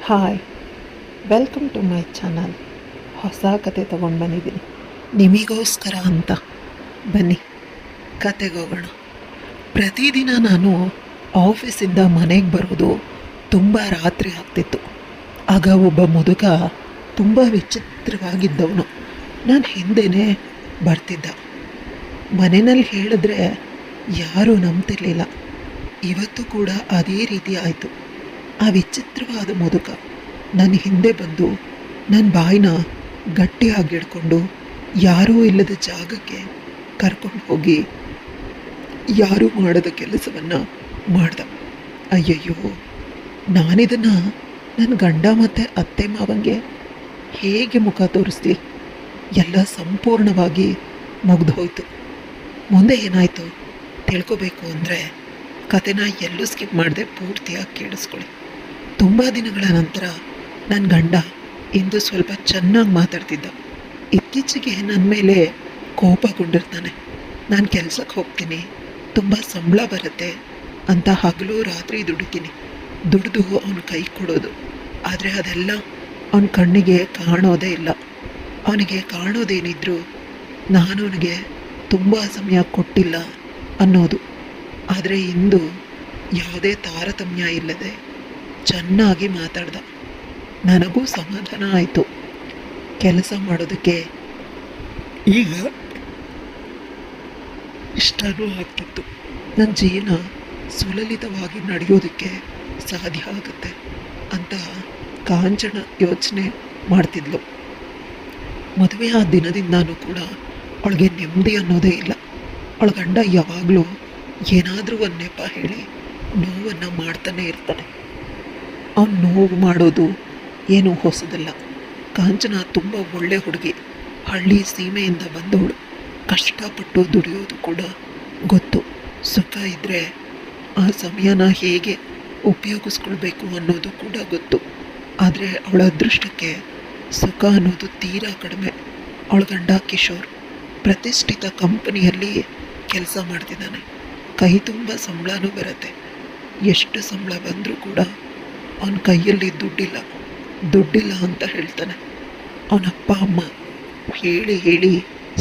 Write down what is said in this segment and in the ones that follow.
Hi, welcome to my channel. ಹೊಸ ಕತೆ ತೊಗೊಂಡು ಬಂದಿದ್ದೀನಿ ನಿಮಗೋಸ್ಕರ ಅಂತ. ಬನ್ನಿ ಕತೆಗೋಗೋಣ. ಪ್ರತಿದಿನ ನಾನು ಆಫೀಸಿಂದ ಮನೆಗೆ ಬರೋದು ತುಂಬ ರಾತ್ರಿ ಆಗ್ತಿತ್ತು. ಆಗ ಒಬ್ಬ ಮುದುಕ ತುಂಬ ವಿಚಿತ್ರವಾಗಿದ್ದವನು ನಾನು ಹಿಂದೆಯೇ ಬರ್ತಿದ್ದ. ಮನೆಯಲ್ಲಿ ಹೇಳಿದ್ರೆ ಯಾರೂ ನಂಬ್ತಿರ್ಲಿಲ್ಲ. ಇವತ್ತು ಕೂಡ ಅದೇ ರೀತಿ ಆಯಿತು. ಆ ವಿಚಿತ್ರವಾದ ಮುದುಕ ನನ್ನ ಹಿಂದೆ ಬಂದು ನನ್ನ ಬಾಯಿನ ಗಟ್ಟಿಯಾಗಿ ಹಿಡ್ಕೊಂಡು ಯಾರೂ ಇಲ್ಲದ ಜಾಗಕ್ಕೆ ಕರ್ಕೊಂಡು ಹೋಗಿ ಯಾರೂ ಮಾಡದ ಕೆಲಸವನ್ನು ಮಾಡ್ದ. ಅಯ್ಯಯ್ಯೋ, ನಾನಿದನ್ನು ನನ್ನ ಗಂಡ ಮತ್ತು ಅತ್ತೆ ಮಾವಂಗೆ ಹೇಗೆ ಮುಖ ತೋರಿಸ್ಲಿ? ಎಲ್ಲ ಸಂಪೂರ್ಣವಾಗಿ ಮುಗ್ದು ಹೋಯಿತು. ಮುಂದೆ ಏನಾಯಿತು ತಿಳ್ಕೊಬೇಕು ಅಂದರೆ ಕತೆನ ಎಲ್ಲೂ ಸ್ಕಿಪ್ ಮಾಡದೆ ಪೂರ್ತಿಯಾಗಿ ಕೇಳಿಸ್ಕೊಳ್ಳಿ. ತುಂಬ ದಿನಗಳ ನಂತರ ನನ್ನ ಗಂಡ ಇಂದು ಸ್ವಲ್ಪ ಚೆನ್ನಾಗಿ ಮಾತಾಡ್ತಿದ್ದ. ಇತ್ತೀಚೆಗೆ ನನ್ನ ಮೇಲೆ ಕೋಪಗೊಂಡಿರ್ತಾನೆ. ನಾನು ಕೆಲಸಕ್ಕೆ ಹೋಗ್ತೀನಿ, ತುಂಬ ಸಂಬಳ ಬರುತ್ತೆ ಅಂತ ಹಗಲು ರಾತ್ರಿ ದುಡಿತೀನಿ. ದುಡಿದು ಅವನು ಕೈ ಕೊಡೋದು, ಆದರೆ ಅದೆಲ್ಲ ಅವನ ಕಣ್ಣಿಗೆ ಕಾಣೋದೇ ಇಲ್ಲ. ಅವನಿಗೆ ಕಾಣೋದೇನಿದ್ರು ನಾನು ಅವನಿಗೆ ತುಂಬ ಸಮಯ ಕೊಟ್ಟಿಲ್ಲ ಅನ್ನೋದು. ಆದರೆ ಇಂದು ಯಾವುದೇ ತಾರತಮ್ಯ ಇಲ್ಲದೆ ಚೆನ್ನಾಗಿ ಮಾತಾಡ್ದ. ನನಗೂ ಸಮಾಧಾನ ಆಯಿತು. ಕೆಲಸ ಮಾಡೋದಕ್ಕೆ ಈಗ ಇಷ್ಟನೂ ಆಗ್ತಿತ್ತು. ನನ್ನ ಜೀವನ ಸುಲಲಿತವಾಗಿ ನಡೆಯೋದಕ್ಕೆ ಸಾಧ್ಯ ಆಗುತ್ತೆ ಅಂತ ಕಾಂಚನ ಯೋಚನೆ ಮಾಡ್ತಿದ್ಲು. ಮದುವೆ ಆ ದಿನದಿಂದನೂ ಕೂಡ ಅವಳಿಗೆ ನೆಮ್ಮದಿ ಅನ್ನೋದೇ ಇಲ್ಲ. ಅವಳ ಗಂಡ ಯಾವಾಗಲೂ ಏನಾದರೂ ಒಂದು ನೆಪ ಹೇಳಿ ನೋವನ್ನು ಮಾಡ್ತಾನೆ ಇರ್ತಾನೆ. ಅವನು ನೋವು ಮಾಡೋದು ಏನೂ ಹೊಸದಲ್ಲ. ಕಾಂಚನ ತುಂಬ ಒಳ್ಳೆ ಹುಡುಗಿ, ಹಳ್ಳಿ ಸೀಮೆಯಿಂದ ಬಂದವಳು. ಕಷ್ಟಪಟ್ಟು ದುಡಿಯೋದು ಕೂಡ ಗೊತ್ತು. ಸುಖ ಇದ್ದರೆ ಆ ಸಮಯನ ಹೇಗೆ ಉಪಯೋಗಿಸ್ಕೊಳ್ಬೇಕು ಅನ್ನೋದು ಕೂಡ ಗೊತ್ತು. ಆದರೆ ಅವಳ ಅದೃಷ್ಟಕ್ಕೆ ಸುಖ ಅನ್ನೋದು ತೀರಾ ಕಡಿಮೆ. ಅವಳ ಗಂಡ ಕಿಶೋರ್ ಪ್ರತಿಷ್ಠಿತ ಕಂಪನಿಯಲ್ಲಿ ಕೆಲಸ ಮಾಡ್ತಿದ್ದಾನೆ. ಕೈ ತುಂಬ ಸಂಬಳನೂ ಬರುತ್ತೆ. ಎಷ್ಟು ಸಂಬಳ ಬಂದರೂ ಕೂಡ ಅವನ ಕೈಯಲ್ಲಿ ದುಡ್ಡಿಲ್ಲ ಅಂತ ಹೇಳ್ತಾನೆ. ಅವನ ಅಪ್ಪ ಅಮ್ಮ ಹೇಳಿ ಹೇಳಿ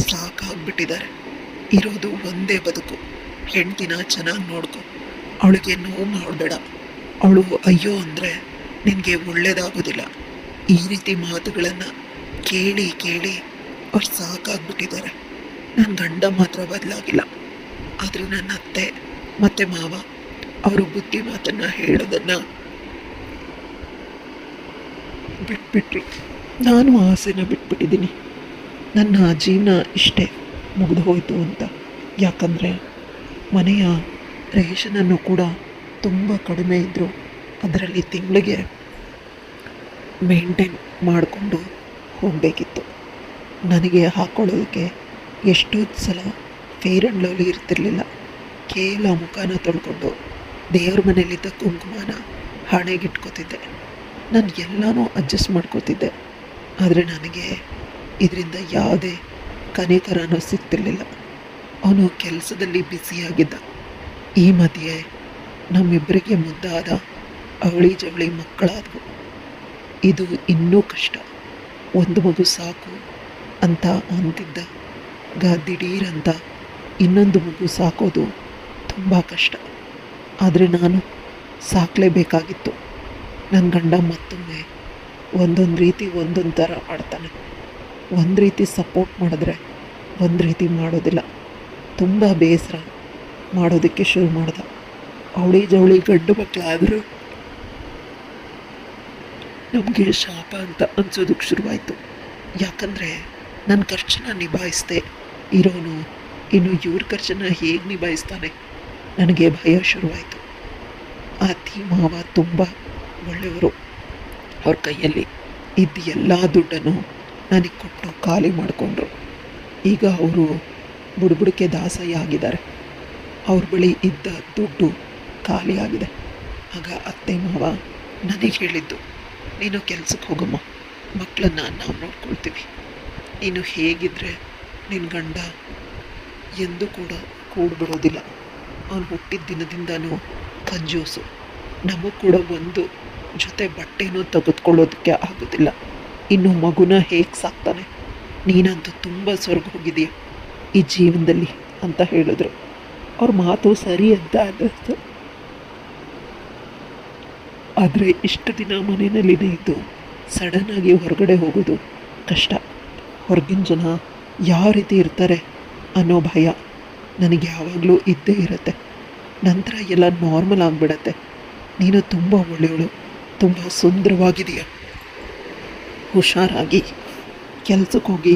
ಸಾಕಾಗ್ಬಿಟ್ಟಿದ್ದಾರೆ. ಇರೋದು ಒಂದೇ ಬದುಕು, ಹೆಂಡ್ತಿನ ಚೆನ್ನಾಗಿ ನೋಡ್ಕೊ, ಅವಳಿಗೆ ನೋವು ಮಾಡಬೇಡ, ಅವಳು ಅಯ್ಯೋ ಅಂದರೆ ನಿನಗೆ ಒಳ್ಳೇದಾಗೋದಿಲ್ಲ. ಈ ರೀತಿ ಮಾತುಗಳನ್ನು ಕೇಳಿ ಕೇಳಿ ಅವ್ರು ಸಾಕಾಗ್ಬಿಟ್ಟಿದ್ದಾರೆ. ನನ್ನ ಗಂಡ ಮಾತ್ರ ಬದಲಾಗಿಲ್ಲ. ಆದರೆ ನನ್ನ ಅತ್ತೆ ಮತ್ತು ಮಾವ ಅವರು ಬುದ್ಧಿ ಮಾತನ್ನು ಹೇಳೋದನ್ನು ಬಿಟ್ಬಿಟ್ರು. ನಾನು ಆಸೆನ ಬಿಟ್ಬಿಟ್ಟಿದ್ದೀನಿ. ನನ್ನ ಜೀವನ ಇಷ್ಟೇ ಮುಗಿದು ಹೋಯಿತು ಅಂತ. ಯಾಕಂದರೆ ಮನೆಯ ರೇಷನನ್ನು ಕೂಡ ತುಂಬ ಕಡಿಮೆ ಇದ್ದರು. ಅದರಲ್ಲಿ ತಿಂಗಳಿಗೆ ಮೇಂಟೈನ್ ಮಾಡಿಕೊಂಡು ಹೋಗಬೇಕಿತ್ತು. ನನಗೆ ಹಾಕ್ಕೊಳ್ಳೋದಕ್ಕೆ ಎಷ್ಟೋ ಸಲ ಫೇರ್ ಆ್ಯಂಡ್ ಲವ್ಲಿ ಇರ್ತಿರ್ಲಿಲ್ಲ. ಕೇವಲ ಮುಖಾನ ತೊಳ್ಕೊಂಡು ದೇವ್ರ ಮನೆಯಲ್ಲಿದ್ದ ಕುಂಕುಮನ ಹಣೆಗಿಟ್ಕೋತಿದ್ದೆ. ನಾನು ಎಲ್ಲನೂ ಅಡ್ಜಸ್ಟ್ ಮಾಡ್ಕೋತಿದ್ದೆ. ಆದರೆ ನನಗೆ ಇದರಿಂದ ಯಾವುದೇ ಕನಿಕರನೂ ಸಿಗ್ತಿರ್ಲಿಲ್ಲ. ಅವನು ಕೆಲಸದಲ್ಲಿ ಬ್ಯುಸಿಯಾಗಿದ್ದ. ಈ ಮಧ್ಯೆ ನಮ್ಮಿಬ್ಬರಿಗೆ ಮುದ್ದಾದ ಅವಳಿ ಜವಳಿ ಮಕ್ಕಳಾದವು. ಇದು ಇನ್ನೂ ಕಷ್ಟ. ಒಂದು ಮಗು ಸಾಕು ಅಂತ ಅಂತಿದ್ದ ದಿಢೀರಂತ ಇನ್ನೊಂದು ಮಗು ಸಾಕೋದು ತುಂಬ ಕಷ್ಟ. ಆದರೆ ನಾನು ಸಾಕಲೇಬೇಕಾಗಿತ್ತು. ನನ್ನ ಗಂಡ ಮತ್ತೊಮ್ಮೆ ಒಂದೊಂದು ರೀತಿ ಒಂದೊಂದು ಥರ ಆಡ್ತಾನೆ. ಒಂದು ರೀತಿ ಸಪೋರ್ಟ್ ಮಾಡಿದ್ರೆ ಒಂದು ರೀತಿ ಮಾಡೋದಿಲ್ಲ. ತುಂಬ ಬೇಸರ ಮಾಡೋದಕ್ಕೆ ಶುರು ಮಾಡ್ದ. ಅವಳಿ ಜವಳಿ ಗಂಡು ಮಕ್ಕಳಾದರೂ ನಮಗೆ ಶಾಪ ಅಂತ ಅನ್ಸೋದಕ್ಕೆ ಶುರುವಾಯಿತು. ಯಾಕಂದರೆ ನನ್ನ ಖರ್ಚನ್ನ ನಿಭಾಯಿಸ್ದೆ ಇರೋನು ಇನ್ನು ಇವ್ರ ಖರ್ಚನ್ನು ಹೇಗೆ ನಿಭಾಯಿಸ್ತಾನೆ? ನನಗೆ ಭಯ ಶುರುವಾಯಿತು. ಅತ್ತಿ ಮಾವ ತುಂಬ ಒಳ್ಳೆಯವರು. ಅವ್ರ ಕೈಯಲ್ಲಿ ಇದ್ದ ಎಲ್ಲ ದುಡ್ಡನ್ನು ನನಗೆ ಕೊಟ್ಟು ಖಾಲಿ ಮಾಡಿಕೊಂಡ್ರು. ಈಗ ಅವರು ಬುಡುಬುಡಿಕೆ ದಾಸಯ್ಯ ಆಗಿದ್ದಾರೆ. ಅವ್ರ ಬಳಿ ಇದ್ದ ದುಡ್ಡು ಖಾಲಿ ಆಗಿದೆ. ಆಗ ಅತ್ತೆ ಮಾವ ನನಗೆ ಹೇಳಿದ್ದು, ನೀನು ಕೆಲಸಕ್ಕೆ ಹೋಗಮ್ಮ, ಮಕ್ಕಳನ್ನು ನಾವು ನೋಡ್ಕೊಳ್ತೀವಿ. ನೀನು ಹೇಗಿದ್ದರೆ ನಿನ್ನ ಗಂಡ ಎಂದೂ ಕೂಡ ಕೂಡ್ಬಿಡೋದಿಲ್ಲ. ಅವನು ಹುಟ್ಟಿದ ದಿನದಿಂದನೂ ಕಂಜೂಸು. ನಮಗೂ ಕೂಡ ಒಂದು ಜೊತೆ ಬಟ್ಟೆನೂ ತೆಗೆದುಕೊಳ್ಳೋದಕ್ಕೆ ಆಗೋದಿಲ್ಲ. ಇನ್ನು ಮಗುನ ಹೇಗೆ ಸಾಕ್ತಾನೆ? ನೀನಂತೂ ತುಂಬ ಸ್ವರ್ಗ ಹೋಗಿದೀಯ ಈ ಜೀವನದಲ್ಲಿ ಅಂತ ಹೇಳಿದ್ರು. ಅವ್ರ ಮಾತು ಸರಿ ಅಂತ ಅನ್ನಿಸ್ತು. ಆದರೆ ಇಷ್ಟು ದಿನ ಮನೆಯಲ್ಲಿನೇ ಇದ್ದು ಸಡನ್ನಾಗಿ ಹೊರಗಡೆ ಹೋಗೋದು ಕಷ್ಟ. ಹೊರಗಿನ ಜನ ಯಾವ ರೀತಿ ಇರ್ತಾರೆ ಅನ್ನೋ ಭಯ ನನಗೆ ಯಾವಾಗಲೂ ಇದ್ದೇ ಇರುತ್ತೆ. ನಂತರ ಎಲ್ಲ ನಾರ್ಮಲ್ ಆಗಿಬಿಡತ್ತೆ. ನೀನು ತುಂಬ ಒಳ್ಳೆಯವಳು, ತುಂಬ ಸುಂದರವಾಗಿದೆಯಾ, ಹುಷಾರಾಗಿ ಕೆಲ್ಸಕ್ಕೆ ಹೋಗಿ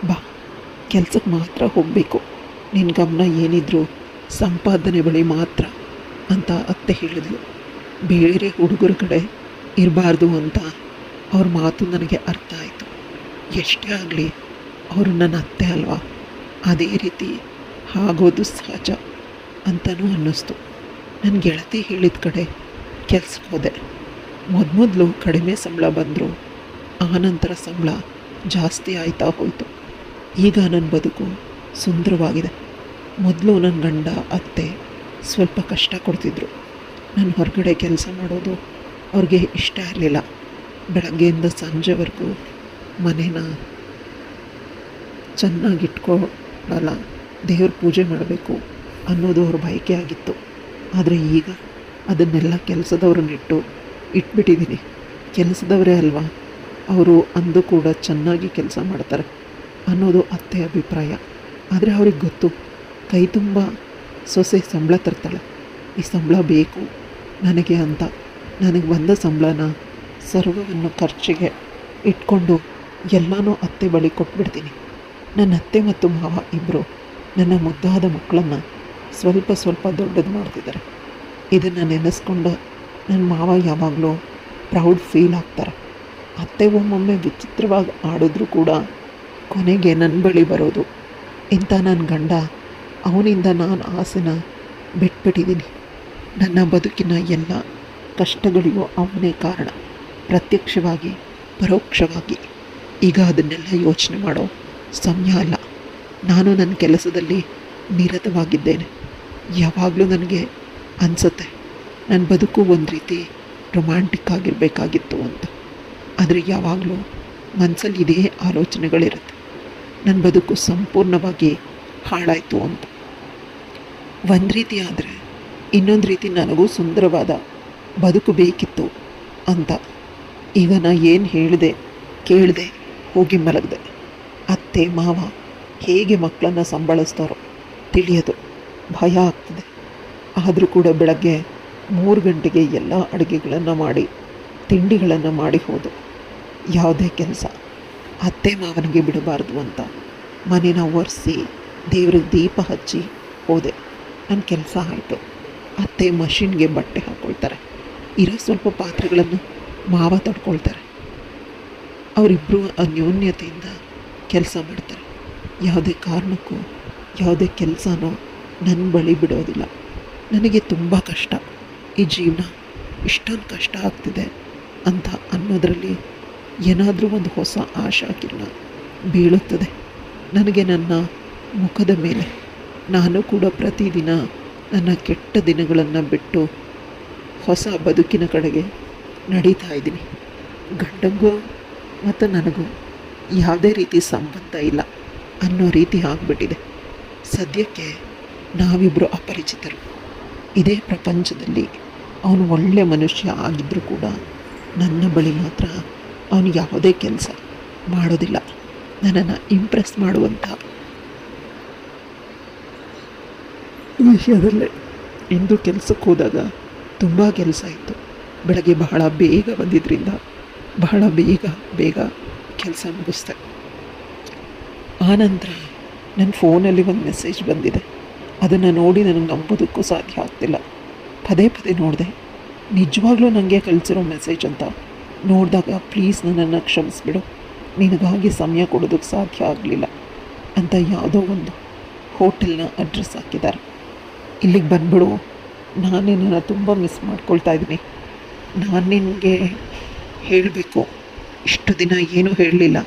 ಬಾ. ಕೆಲ್ಸಕ್ಕೆ ಮಾತ್ರ ಹೋಗಬೇಕು, ನಿನ್ನ ಗಮನ ಏನಿದ್ರು ಸಂಪಾದನೆ ಬಳಿ ಮಾತ್ರ ಅಂತ ಅತ್ತೆ ಹೇಳಿದ್ಲು. ಬೇರೆ ಹುಡುಗರ ಕಡೆ ಇರಬಾರ್ದು ಅಂತ ಅವ್ರ ಮಾತು ನನಗೆ ಅರ್ಥ ಆಯಿತು. ಎಷ್ಟೇ ಆಗಲಿ ಅವರು ನನ್ನ ಅತ್ತೆ ಅಲ್ವಾ, ಅದೇ ರೀತಿ ಆಗೋದು ಸಹಜ ಅಂತಲೂ ಅನ್ನಿಸ್ತು. ನನ್ನ ಗೆಳತಿ ಹೇಳಿದ ಕಡೆ ಕೆಲ್ಸಕ್ಕೆ ಹೋದೆ. ಮೊದಲು ಕಡಿಮೆ ಸಂಬಳ ಬಂದರು, ಆನಂತರ ಸಂಬಳ ಜಾಸ್ತಿ ಆಯ್ತಾ ಹೋಯಿತು. ಈಗ ನನ್ನ ಬದುಕು ಸುಂದರವಾಗಿದೆ. ಮೊದಲು ನನ್ನ ಗಂಡ ಅತ್ತೆ ಸ್ವಲ್ಪ ಕಷ್ಟ ಕೊಡ್ತಿದ್ರು. ನಾನು ಹೊರಗಡೆ ಕೆಲಸ ಮಾಡೋದು ಅವ್ರಿಗೆ ಇಷ್ಟ ಇರಲಿಲ್ಲ. ಬೆಳಗ್ಗೆಯಿಂದ ಸಂಜೆವರೆಗೂ ಮನೇನ ಚೆನ್ನಾಗಿಟ್ಕೊಳ್ಳಲ್ಲ, ದೇವ್ರ ಪೂಜೆ ಮಾಡಬೇಕು ಅನ್ನೋದು ಅವ್ರ ಬಯಕೆ ಆಗಿತ್ತು. ಆದರೆ ಈಗ ಅದನ್ನೆಲ್ಲ ಕೆಲಸದವ್ರನ್ನಿಟ್ಟು ಇಟ್ಬಿಟ್ಟಿದ್ದೀನಿ. ಕೆಲಸದವರೇ ಅಲ್ವಾ, ಅವರು ಅಂದು ಕೂಡ ಚೆನ್ನಾಗಿ ಕೆಲಸ ಮಾಡ್ತಾರೆ ಅನ್ನೋದು ಅತ್ತೆ ಅಭಿಪ್ರಾಯ. ಆದರೆ ಅವ್ರಿಗೆ ಗೊತ್ತು, ಕೈ ತುಂಬ ಸೊಸೆ ಸಂಬಳ ತರ್ತಾಳೆ, ಈ ಸಂಬಳ ಬೇಕು ನನಗೆ ಅಂತ. ನನಗೆ ಬಂದ ಸಂಬಳನ ಸರ್ವವನ್ನು ಖರ್ಚಿಗೆ ಇಟ್ಕೊಂಡು ಎಲ್ಲನೂ ಅತ್ತೆ ಬಳಿ ಕೊಟ್ಬಿಡ್ತೀನಿ. ನನ್ನ ಅತ್ತೆ ಮತ್ತು ಮಾವ ಇಬ್ಬರು ನನ್ನ ಮುದ್ದಾದ ಮಕ್ಕಳನ್ನು ಸ್ವಲ್ಪ ದೊಡ್ಡದು ಮಾಡ್ತಿದ್ದಾರೆ. ಇದನ್ನು ನೆನೆಸ್ಕೊಂಡು ನನ್ನ ಮಾವ ಯಾವಾಗಲೂ ಪ್ರೌಡ್ ಫೀಲ್ ಆಗ್ತಾರೆ. ಅತ್ತೆ ಒಮ್ಮೊಮ್ಮೆ ವಿಚಿತ್ರವಾಗಿ ಆಡಿದ್ರೂ ಕೂಡ ಕೊನೆಗೆ ನನ್ನ ಬಳಿ ಬರೋದು. ಇಂಥ ನನ್ನ ಗಂಡ, ಅವನಿಂದ ನಾನು ಆಸೆನ ಬಿಟ್ಬಿಟ್ಟಿದ್ದೀನಿ. ನನ್ನ ಬದುಕಿನ ಎಲ್ಲ ಕಷ್ಟಗಳಿಗೂ ಅವನೇ ಕಾರಣ, ಪ್ರತ್ಯಕ್ಷವಾಗಿ ಪರೋಕ್ಷವಾಗಿ. ಈಗ ಅದನ್ನೆಲ್ಲ ಯೋಚನೆ ಮಾಡೋ ಸಮಯ ಅಲ್ಲ. ನಾನು ನನ್ನ ಕೆಲಸದಲ್ಲಿ ನಿರತವಾಗಿದ್ದೇನೆ. ಯಾವಾಗಲೂ ನನಗೆ ಅನಿಸುತ್ತೆ ನನ್ನ ಬದುಕು ಒಂದು ರೀತಿ ರೊಮ್ಯಾಂಟಿಕ್ ಆಗಿರಬೇಕಾಗಿತ್ತು ಅಂತ. ಆದರೆ ಯಾವಾಗಲೂ ಮನಸ್ಸಲ್ಲಿ ಇದೇ ಆಲೋಚನೆಗಳಿರುತ್ತೆ, ನನ್ನ ಬದುಕು ಸಂಪೂರ್ಣವಾಗಿ ಹಾಳಾಯಿತು ಅಂತ. ಒಂದು ರೀತಿ ಆದರೆ ಇನ್ನೊಂದು ರೀತಿ ನನಗೂ ಸುಂದರವಾದ ಬದುಕು ಬೇಕಿತ್ತು ಅಂತ. ಈಗ ನಾ ಏನು ಹೇಳಿದೆ ಕೇಳಿದೆ, ಹೋಗಿ ಮಲಗಿದೆ. ಅತ್ತೆ ಮಾವ ಹೇಗೆ ಮಕ್ಕಳನ್ನು ಸಂಭಾಳಿಸ್ತಾರೋ ತಿಳಿಯೋದು ಭಯ ಆಗ್ತದೆ. ಆದರೂ ಕೂಡ ಬೆಳಗ್ಗೆ 3 ಗಂಟೆಗೆ ಎಲ್ಲ ಅಡುಗೆಗಳನ್ನು ಮಾಡಿ ತಿಂಡಿಗಳನ್ನು ಮಾಡಿ ಹೋದೆ. ಯಾವುದೇ ಕೆಲಸ ಅತ್ತೆ ಮಾವನಿಗೆ ಬಿಡಬಾರ್ದು ಅಂತ ಮನೇನ ಒರೆಸಿ ದೇವ್ರಿಗೆ ದೀಪ ಹಚ್ಚಿ ಹೋದೆ. ನನ್ನ ಕೆಲಸ ಆಯಿತು. ಅತ್ತೆ ಮಷಿನ್ಗೆ ಬಟ್ಟೆ ಹಾಕ್ಕೊಳ್ತಾರೆ, ಇರೋ ಸ್ವಲ್ಪ ಪಾತ್ರೆಗಳನ್ನು ಮಾವ ತಡ್ಕೊಳ್ತಾರೆ. ಅವರಿಬ್ಬರು ಅನ್ಯೋನ್ಯತೆಯಿಂದ ಕೆಲಸ ಮಾಡ್ತಾರೆ. ಯಾವುದೇ ಕಾರಣಕ್ಕೂ ಯಾವುದೇ ಕೆಲಸನೂ ನನ್ನ ಬಳಿ ಬಿಡೋದಿಲ್ಲ. ನನಗೆ ತುಂಬ ಕಷ್ಟ, ಈ ಜೀವನ ಇಷ್ಟೊಂದು ಕಷ್ಟ ಆಗ್ತಿದೆ ಅಂತ ಅನ್ನೋದರಲ್ಲಿ ಏನಾದರೂ ಒಂದು ಹೊಸ ಆಶಾಕಿರಣ ಬೀಳುತ್ತದೆ ನನಗೆ ನನ್ನ ಮುಖದ ಮೇಲೆ. ನಾನು ಕೂಡ ಪ್ರತಿದಿನ ನನ್ನ ಕೆಟ್ಟ ದಿನಗಳನ್ನು ಬಿಟ್ಟು ಹೊಸ ಬದುಕಿನ ಕಡೆಗೆ ನಡೀತಾ ಇದ್ದೀನಿ. ಗಂಡಂಗೂ ಮತ್ತು ನನಗೂ ಯಾವುದೇ ರೀತಿ ಸಂಬಂಧ ಇಲ್ಲ ಅನ್ನೋ ರೀತಿ ಆಗಿಬಿಟ್ಟಿದೆ. ಸದ್ಯಕ್ಕೆ ನಾವಿಬ್ಬರು ಅಪರಿಚಿತರು. ಇದೇ ಪ್ರಪಂಚದಲ್ಲಿ ಅವನು ಒಳ್ಳೆ ಮನುಷ್ಯ ಆಗಿದ್ದರೂ ಕೂಡ ನನ್ನ ಬಳಿ ಮಾತ್ರ ಅವನು ಯಾವುದೇ ಕೆಲಸ ಮಾಡೋದಿಲ್ಲ. ನನ್ನನ್ನು ಇಂಪ್ರೆಸ್ ಮಾಡುವಂಥ ವಿಷಯದಲ್ಲೇ ಇಂದು ಕೆಲಸಕ್ಕೆ ಹೋದಾಗ ತುಂಬ ಕೆಲಸ ಇತ್ತು. ಬೆಳಗ್ಗೆ ಬಹಳ ಬೇಗ ಬಂದಿದ್ದರಿಂದ ಬಹಳ ಬೇಗ ಕೆಲಸ ಮುಗಿಸ್ದೆ. ಆನಂತರ ನನ್ನ ಫೋನಲ್ಲಿ ಒಂದು ಮೆಸೇಜ್ ಬಂದಿದೆ. ಅದನ್ನು ನೋಡಿ ನನಗೆ ನಂಬೋದಕ್ಕೂ ಸಾಧ್ಯ ಆಗ್ತಿಲ್ಲ. ಪದೇ ನೋಡಿದೆ. ನಿಜವಾಗ್ಲೂ ನನಗೆ ಕಳಿಸಿರೋ ಮೆಸೇಜ್ ಅಂತ ನೋಡಿದಾಗ ಪ್ಲೀಸ್ ನನ್ನನ್ನು ಕ್ಷಮಿಸ್ಬಿಡು, ನಿನಗಾಗಿ ಸಮಯ ಕೊಡೋದಕ್ಕೆ ಸಾಧ್ಯ ಆಗಲಿಲ್ಲ ಅಂತ ಯಾವುದೋ ಒಂದು ಹೋಟೆಲ್ನ ಅಡ್ರೆಸ್ ಹಾಕಿದ್ದಾರೆ. ಇಲ್ಲಿಗೆ ಬಂದ್ಬಿಡು, ನಾನು ನಿನ್ನನ್ನು ತುಂಬ ಮಿಸ್ ಮಾಡ್ಕೊಳ್ತಾ ಇದ್ದೀನಿ. ನಾನು ನಿನಗೆ ಹೇಳಬೇಕು, ಇಷ್ಟು ದಿನ ಏನೂ ಹೇಳಲಿಲ್ಲ.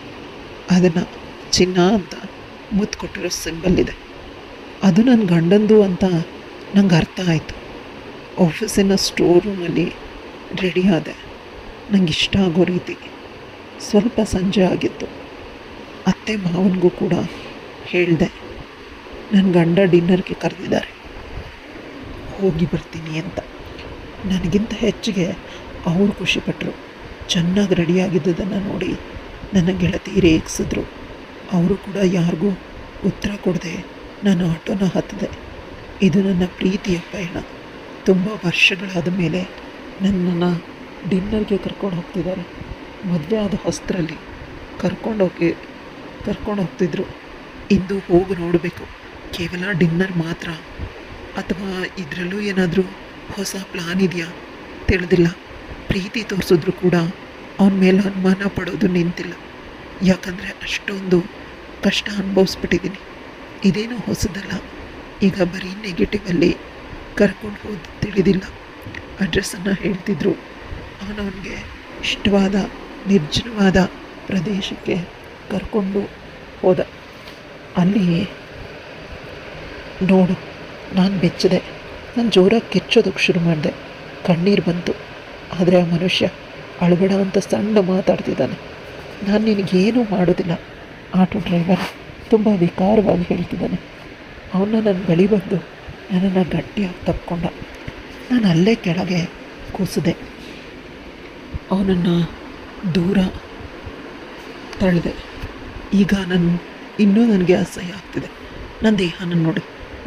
ಅದನ್ನು ಚಿನ್ನ ಅಂತ ಮುತ್ತು ಕೊಟ್ಟಿರೋ ಸಿಂಬಲ್ ಇದೆ. ಅದು ನನ್ನ ಗಂಡಂದು ಅಂತ ನಂಗೆ ಅರ್ಥ ಆಯಿತು. ಆಫೀಸಿನ ಸ್ಟೋರ್ ರೂಮಲ್ಲಿ ರೆಡಿ ಆದೆ. ನಂಗೆ ಇಷ್ಟ ಆಗೋ ರೀತಿ. ಸ್ವಲ್ಪ ಸಂಜೆ ಆಗಿತ್ತು. ಅತ್ತೆ ಮಾವನಿಗೂ ಕೂಡ ಹೇಳಿದೆ, ನನ್ನ ಗಂಡ ಡಿನ್ನರ್ಗೆ ಕರೆದಿದ್ದಾರೆ, ಹೋಗಿ ಬರ್ತೀನಿ ಅಂತ. ನನಗಿಂತ ಹೆಚ್ಚಿಗೆ ಅವರು ಖುಷಿಪಟ್ಟರು. ಚೆನ್ನಾಗಿ ರೆಡಿಯಾಗಿದ್ದದನ್ನು ನೋಡಿ ನನ್ನ ಗೆಳತಿ ರೇಗಿಸಿದ್ರು. ಅವರು ಕೂಡ ಯಾರಿಗೂ ಉತ್ತರ ಕೊಡದೆ ನಾನು ಆಟೋನ ಹತ್ತಿದೆ. ಇದು ನನ್ನ ಪ್ರೀತಿಯ ಪಯಣ. ತುಂಬ ವರ್ಷಗಳಾದ ಮೇಲೆ ನನ್ನನ್ನು ಡಿನ್ನರ್ಗೆ ಕರ್ಕೊಂಡು ಹೋಗ್ತಿದ್ದಾರೆ. ಮದುವೆ ಆದ ಹೊಸದ್ರಲ್ಲಿ ಕರ್ಕೊಂಡು ಹೋಗ್ತಿದ್ರು. ಇಂದು ಹೋಗಿ ನೋಡಬೇಕು, ಕೇವಲ ಡಿನ್ನರ್ ಮಾತ್ರ ಅಥವಾ ಇದರಲ್ಲೂ ಏನಾದರೂ ಹೊಸ ಪ್ಲಾನ್ ಇದೆಯಾ ತಿಳಿದಿಲ್ಲ. ಪ್ರೀತಿ ತೋರಿಸಿದ್ರು ಕೂಡ ಅವನ ಮೇಲೆ ಅನುಮಾನ ಪಡೋದು ನಿಂತಿಲ್ಲ. ಯಾಕಂದರೆ ಅಷ್ಟೊಂದು ಕಷ್ಟ ಅನುಭವಿಸ್ಬಿಟ್ಟಿದ್ದೀನಿ. ಇದೇನೂ ಹೊಸದಲ್ಲ. ಈಗ ಬರೀ ನೆಗೆಟಿವಲ್ಲಿ ಕರ್ಕೊಂಡು ಹೋದು ತಿಳಿದಿಲ್ಲ. ಅಡ್ರೆಸ್ಸನ್ನು ಹೇಳ್ತಿದ್ರು. ಅವನಿಗೆ ಇಷ್ಟವಾದ ನಿರ್ಜನವಾದ ಪ್ರದೇಶಕ್ಕೆ ಕರ್ಕೊಂಡು ಹೋದ. ಅಲ್ಲಿ ನೋಡು, ನಾನು ಬೆಚ್ಚಿದೆ. ನಾನು ಜೋರಾಗಿ ಕಿರ್ಚೋದಕ್ಕೆ ಶುರು ಮಾಡಿದೆ. ಕಣ್ಣೀರು ಬಂತು. ಆದರೆ ಆ ಮನುಷ್ಯ ಅಳಬೇಡ ಅಂತ ಸಣ್ಣ ಮಾತಾಡ್ತಿದ್ದಾನೆ. ನಾನು ನಿನಗೇನೂ ಮಾಡೋದಿಲ್ಲ. ಆಟೋ ಡ್ರೈವರ್ ತುಂಬ ವಿಕಾರವಾಗಿ ಹೇಳ್ತಿದ್ದಾನೆ. ಅವನ್ನ ನನ್ನ ಬಳಿ ಬಂದು ನನ್ನನ್ನು ಗಟ್ಟಿಯಾಗಿ ತಪ್ಕೊಂಡ. ನಾನು ಅಲ್ಲೇ ಕೆಳಗೆ ಕೂಸಿದೆ. ಅವನನ್ನು ದೂರ ತಳ್ಳಿದೆ. ಈಗ ಇನ್ನೂ ನನಗೆ ಅಸಹ್ಯ ಆಗ್ತಿದೆ. ನನ್ನ ದೇಹನ ನೋಡಿ,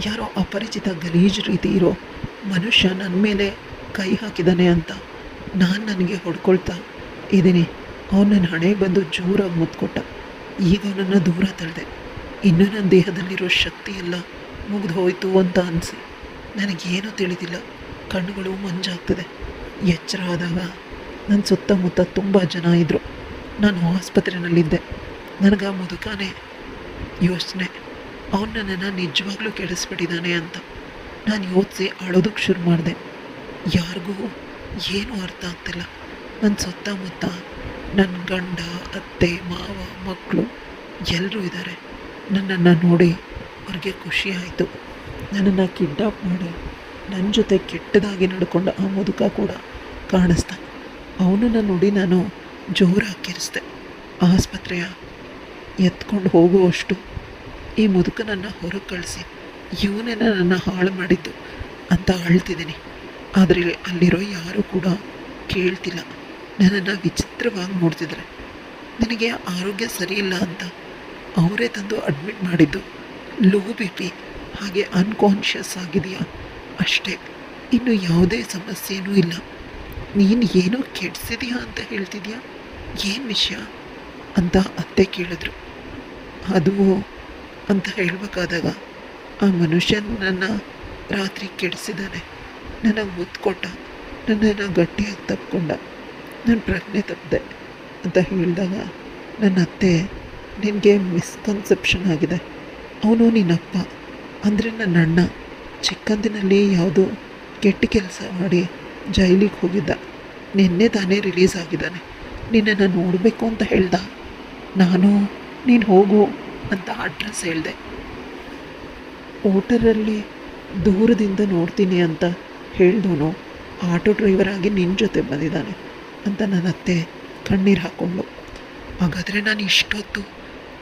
ಯಾರೋ ಅಪರಿಚಿತ ಗಲೀಜು ರೀತಿ ಇರೋ ಮನುಷ್ಯ ನನ್ನ ಮೇಲೆ ಕೈ ಹಾಕಿದ್ದಾನೆ ಅಂತ ನನಗೆ ಹೊಡ್ಕೊಳ್ತಾ ಇದ್ದೀನಿ. ಅವನು ನನ್ನ ಹಣೆಗೆ ಬಂದು ಜೋರಾಗಿ ಮುತ್ಕೊಟ್ಟ. ಈಗ ಅವನನ್ನು ದೂರ ತಳ್ಳಿದೆ. ಇನ್ನೂ ನನ್ನ ದೇಹದಲ್ಲಿರೋ ಶಕ್ತಿ ಎಲ್ಲ ಮುಗಿದು ಹೋಯಿತು ಅಂತ ಅನಿಸಿ ನನಗೇನೂ ತಿಳಿದಿಲ್ಲ. ಕಣ್ಣುಗಳು ಮಂಜಾಗ್ತದೆ. ಎಚ್ಚರ ಆದಾಗ ನನ್ನ ಸುತ್ತಮುತ್ತ ತುಂಬ ಜನ ಇದ್ದರು. ನಾನು ಆಸ್ಪತ್ರೆಯಲ್ಲಿದ್ದೆ. ನನಗೆ ಆ ಮುದುಕನೇ ಯೋಚನೆ, ಅವನು ನನ್ನನ್ನು ನಿಜವಾಗ್ಲೂ ಕೆಡಿಸ್ಬಿಟ್ಟಿದ್ದಾನೆ ಅಂತ. ನಾನು ಯೋಚಿಸಿ ಅಳೋದಕ್ಕೆ ಶುರು ಮಾಡಿದೆ. ಯಾರಿಗೂ ಏನೂ ಅರ್ಥ ಆಗ್ತಿಲ್ಲ. ನನ್ನ ಸುತ್ತಮುತ್ತ ನನ್ನ ಗಂಡ, ಅತ್ತೆ, ಮಾವ, ಮಕ್ಕಳು ಎಲ್ಲರೂ ಇದ್ದಾರೆ. ನನ್ನನ್ನು ನೋಡಿ ಅವ್ರಿಗೆ ಖುಷಿ ಆಯಿತು. ನನ್ನನ್ನು ಕಿಡ್ನಾಪ್ ಮಾಡಿ ನನ್ನ ಜೊತೆ ಕೆಟ್ಟದಾಗಿ ನಡ್ಕೊಂಡ ಆ ಮುದುಕ ಕೂಡ ಕಾಣಿಸ್ದ. ಅವನನ್ನು ನೋಡಿ ನಾನು ಜೋರಾಗಿ ಕಿರಿಸ್ದೆ. ಆಸ್ಪತ್ರೆಯ ಎತ್ಕೊಂಡು ಹೋಗುವಷ್ಟು ಈ ಮುದುಕನನ್ನು ಹೊರಗೆ ಕಳಿಸಿ ಇವನೇ ನನ್ನನ್ನು ಹಾಳು ಮಾಡಿದ್ದು ಅಂತ ಅಳ್ತಿದ್ದೀನಿ. ಆದರೆ ಅಲ್ಲಿರೋ ಯಾರೂ ಕೂಡ ಕೇಳ್ತಿಲ್ಲ. ನನ್ನನ್ನು ವಿಚಿತ್ರವಾಗಿ ನೋಡ್ತಿದ್ದಾರೆ. ನನಗೆ ಆರೋಗ್ಯ ಸರಿಯಿಲ್ಲ ಅಂತ ಅವರೇ ತಂದು ಅಡ್ಮಿಟ್ ಮಾಡಿದ್ದು. ಲೋ ಬಿ ಪಿ, ಹಾಗೆ ಅನ್ಕಾನ್ಷಿಯಸ್ ಆಗಿದೆಯಾ ಅಷ್ಟೇ. ಇನ್ನು ಯಾವುದೇ ಸಮಸ್ಯೆನೂ ಇಲ್ಲ. ನೀನು ಏನೋ ಕೆಡಿಸಿದೆಯಾ ಅಂತ ಹೇಳ್ತಿದ್ಯಾ, ಏನು ವಿಷಯ ಅಂತ ಅತ್ತೆ ಕೇಳಿದ್ರು. ಅದು ಅಂತ ಹೇಳಬೇಕಾದಾಗ ಆ ಮನುಷ್ಯ ನನ್ನ ರಾತ್ರಿ ಕೆಡಿಸಿದ್ದಾನೆ. ನನಗೆ ಮುತ್ತು ಕೊಟ್ಟ, ನನ್ನನ್ನು ಗಟ್ಟಿಯಾಗಿ ತಪ್ಕೊಂಡ, ನಾನು ಪ್ರಜ್ಞೆ ತಪ್ಪಿದೆ ಅಂತ ಹೇಳಿದಾಗ ನನ್ನ ಅತ್ತೆ, ನಿನಗೆ ಮಿಸ್ಕನ್ಸೆಪ್ಷನ್ ಆಗಿದೆ. ಅವನು ನಿನ್ನಪ್ಪ ಅಂದರೆ ನನ್ನ ಅಣ್ಣ. ಚಿಕ್ಕಂದಿನಲ್ಲಿ ಯಾವುದೋ ಕೆಟ್ಟ ಕೆಲಸ ಮಾಡಿ ಜೈಲಿಗೆ ಹೋಗಿದ್ದ. ನಿನ್ನೆ ತಾನೇ ರಿಲೀಸ್ ಆಗಿದ್ದಾನೆ. ನಿನ್ನನ್ನು ನೋಡಬೇಕು ಅಂತ ಹೇಳ್ದ. ನಾನು ನೀನು ಹೋಗು ಅಂತ ಅಡ್ರೆಸ್ ಹೇಳಿದೆ. ಓಟರಲ್ಲಿ ದೂರದಿಂದ ನೋಡ್ತೀನಿ ಅಂತ ಹೇಳಿದವನು ಆಟೋ ಡ್ರೈವರ್ ಆಗಿ ನಿನ್ನ ಜೊತೆ ಬಂದಿದ್ದಾನೆ ಅಂತ ನನ್ನ ಅತ್ತೆ ಕಣ್ಣೀರು ಹಾಕ್ಕೊಂಡು, ಹಾಗಾದರೆ ನಾನು ಇಷ್ಟೊತ್ತು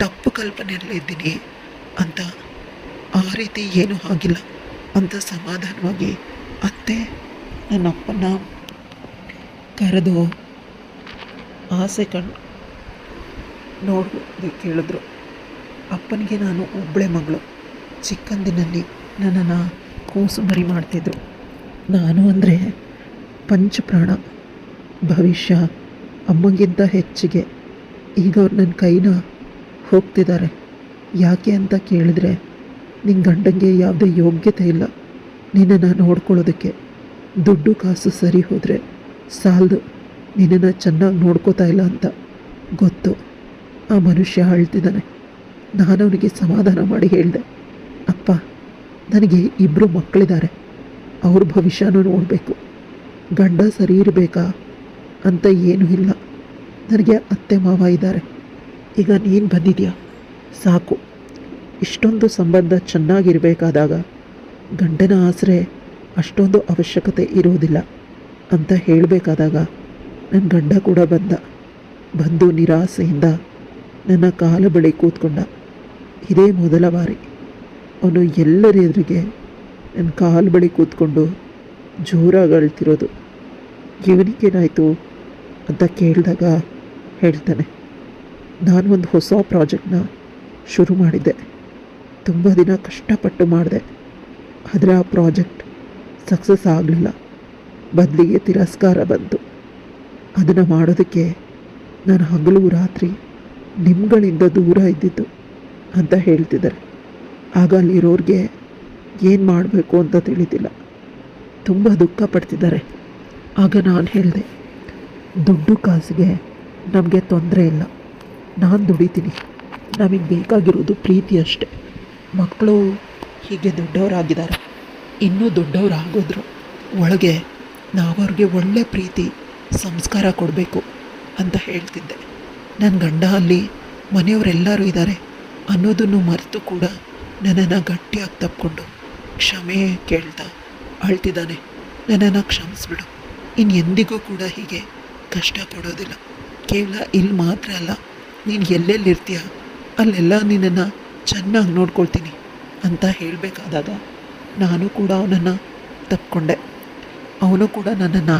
ತಪ್ಪು ಕಲ್ಪನೆಯಲ್ಲೇ ಇದ್ದೀನಿ ಅಂತ. ಆ ರೀತಿ ಏನೂ ಆಗಿಲ್ಲ ಅಂತ ಸಮಾಧಾನವಾಗಿ ಅತ್ತೆ ನನ್ನಪ್ಪನ ಕರೆದು ಆಸೆ ನೋಡೋದಕ್ಕೆ ಹೇಳಿದ್ರು. ಅಪ್ಪನಿಗೆ ನಾನು ಒಬ್ಬಳೆ ಮಗಳು. ಚಿಕ್ಕಂದಿನಲ್ಲಿ ನನ್ನನ್ನು ಕೂಸು ಮರಿ ಮಾಡ್ತಿದ್ರು. ನಾನು ಅಂದರೆ ಪಂಚಪ್ರಾಣ. ಭವಿಷ್ಯ ಅಮ್ಮಗಿಂತ ಹೆಚ್ಚಿಗೆ. ಈಗ ಅವ್ರು ನನ್ನ ಕೈನ ಹೋಗ್ತಿದ್ದಾರೆ. ಯಾಕೆ ಅಂತ ಕೇಳಿದ್ರೆ, ನಿನ್ನ ಗಂಡಂಗೆ ಯಾವುದೇ ಯೋಗ್ಯತೆ ಇಲ್ಲ ನಿನ್ನನ್ನು ನೋಡ್ಕೊಳ್ಳೋದಕ್ಕೆ. ದುಡ್ಡು ಕಾಸು ಸರಿ ಹೋದರೆ ಸಾಲದು, ನಿನ್ನನ್ನು ಚೆನ್ನಾಗಿ ನೋಡ್ಕೋತಾ ಇಲ್ಲ ಅಂತ ಗೊತ್ತು. ಆ ಮನುಷ್ಯ ಅಳ್ತಿದ್ದಾನೆ. ನಾನು ಅವನಿಗೆ ಸಮಾಧಾನ ಮಾಡಿ ಹೇಳಿದೆ, ಅಪ್ಪ ನನಗೆ 2 ಮಕ್ಕಳಿದ್ದಾರೆ, ಅವ್ರ ಭವಿಷ್ಯನೂ ನೋಡಬೇಕು. ಗಂಡ ಸರಿ ಇರಬೇಕಾ ಅಂತ ಏನೂ ಇಲ್ಲ. ನನಗೆ ಅತ್ತೆ ಮಾವ ಇದ್ದಾರೆ. ಈಗ ನೀನು ಬಂದಿದೆಯಾ ಸಾಕು. ಇಷ್ಟೊಂದು ಸಂಬಂಧ ಚೆನ್ನಾಗಿರಬೇಕಾದಾಗ ಗಂಡನ ಆಸರೆ ಅಷ್ಟೊಂದು ಅವಶ್ಯಕತೆ ಇರೋದಿಲ್ಲ ಅಂತ ಹೇಳಬೇಕಾದಾಗ ನನ್ನ ಗಂಡ ಕೂಡ ಬಂದು ನಿರಾಸೆಯಿಂದ ನನ್ನ ಕಾಲ ಬಳಿ ಕೂತ್ಕೊಂಡ. ಇದೇ ಮೊದಲ ಬಾರಿ ಅವನು ಎಲ್ಲರ ಎದುರಿಗೆ ನನ್ನ ಕಾಲು ಬಳಿ ಕೂತ್ಕೊಂಡು ಜೋರಾಗಿ ಅಳ್ತಿರೋದು. ಇವನಿಗೇನಾಯಿತು ಅಂತ ಕೇಳಿದಾಗ ಹೇಳ್ತಾನೆ, ನಾನು ಒಂದು ಹೊಸ ಪ್ರಾಜೆಕ್ಟ್ನ ಶುರು ಮಾಡಿದ್ದೆ. ತುಂಬ ದಿನ ಕಷ್ಟಪಟ್ಟು ಮಾಡಿದೆ, ಆದರೆ ಆ ಪ್ರಾಜೆಕ್ಟ್ ಸಕ್ಸಸ್ ಆಗಲಿಲ್ಲ. ಬದಲಿಗೆ ತಿರಸ್ಕಾರ ಬಂತು. ಅದನ್ನು ಮಾಡೋದಕ್ಕೆ ನಾನು ಹಗಲು ರಾತ್ರಿ ನಿಮ್ಗಳಿಂದ ದೂರ ಇದ್ದಿದ್ದು ಅಂತ ಹೇಳ್ತಿದ್ದಾರೆ. ಆಗ ಅಲ್ಲಿರೋರಿಗೆ ಏನು ಮಾಡಬೇಕು ಅಂತ ತಿಳಿದಿಲ್ಲ, ತುಂಬ ದುಃಖ ಪಡ್ತಿದ್ದಾರೆ. ಆಗ ನಾನು ಹೇಳಿದೆ, ದುಡ್ಡು ಕಾಸಿಗೆ ನಮಗೆ ತೊಂದರೆ ಇಲ್ಲ, ನಾನು ದುಡಿತೀನಿ, ನಮಗೆ ಬೇಕಾಗಿರೋದು ಪ್ರೀತಿ ಅಷ್ಟೆ. ಮಕ್ಕಳು ಹೀಗೆ ದೊಡ್ಡವರಾಗಿದ್ದಾರೆ, ಇನ್ನೂ ದೊಡ್ಡವರಾಗೋದ್ರು ಒಳಗೆ ನಾವವ್ರಿಗೆ ಒಳ್ಳೆ ಪ್ರೀತಿ ಸಂಸ್ಕಾರ ಕೊಡಬೇಕು ಅಂತ ಹೇಳ್ತಿದ್ದೆ. ನನ್ನ ಗಂಡ ಅಲ್ಲಿ ಮನೆಯವರೆಲ್ಲರೂ ಇದ್ದಾರೆ ಅನ್ನೋದನ್ನು ಮರೆತು ಕೂಡ ನನ್ನನ್ನು ಗಟ್ಟಿಯಾಗಿ ತಪ್ಪಿಕೊಂಡು ಕ್ಷಮೆ ಕೇಳ್ತಾ ಅಳ್ತಿದ್ದಾನೆ. ನನ್ನನ್ನು ಕ್ಷಮಿಸ್ಬಿಡು, ಎಂದಿಗೂ ಕೂಡ ಹೀಗೆ ಕಷ್ಟಪಡೋದಿಲ್ಲ. ಕೇವಲ ಇಲ್ಲಿ ಮಾತ್ರ ಅಲ್ಲ, ನೀನು ಎಲ್ಲೆಲ್ಲಿರ್ತೀಯ ಅಲ್ಲೆಲ್ಲ ನಿನ್ನನ್ನು ಚೆನ್ನಾಗಿ ನೋಡ್ಕೊಳ್ತೀನಿ ಅಂತ ಹೇಳಬೇಕಾದಾಗ ನಾನು ಕೂಡ ಅವನನ್ನು ತಪ್ಪಿಕೊಂಡೆ. ಅವನು ಕೂಡ ನನ್ನನ್ನು,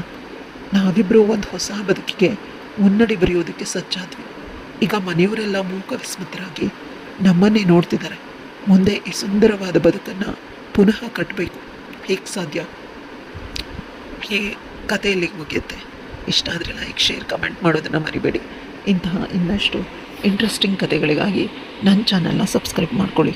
ನಾವಿಬ್ಬರು ಒಂದು ಹೊಸ ಬದುಕಿಗೆ ಮುನ್ನಡಿ ಬರೆಯೋದಕ್ಕೆ ಸಜ್ಜಾದ್ವಿ. ಈಗ ಮನೆಯವರೆಲ್ಲ ಮೂಕ ವಿಸ್ಮಿತರಾಗಿ ನಮ್ಮನ್ನೇ ನೋಡ್ತಿದ್ದಾರೆ. ಮುಂದೆ ಈ ಸುಂದರವಾದ ಬದುಕನ್ನು ಪುನಃ ಕಟ್ಟಬೇಕು, ಹೇಗೆ ಸಾಧ್ಯ? ಈ ಕಥೆಯಲ್ಲಿ ಮುಗಿಯುತ್ತೆ. ಇಷ್ಟ ಆದರೆ ಲೈಕ್, ಶೇರ್, ಕಮೆಂಟ್ ಮಾಡೋದನ್ನು ಮರಿಬೇಡಿ. ಇಂತಹ ಇನ್ನಷ್ಟು ಇಂಟ್ರೆಸ್ಟಿಂಗ್ ಕಥೆಗಳಿಗಾಗಿ ನನ್ನ ಚಾನಲ್ನ ಸಬ್ಸ್ಕ್ರೈಬ್ ಮಾಡ್ಕೊಳ್ಳಿ.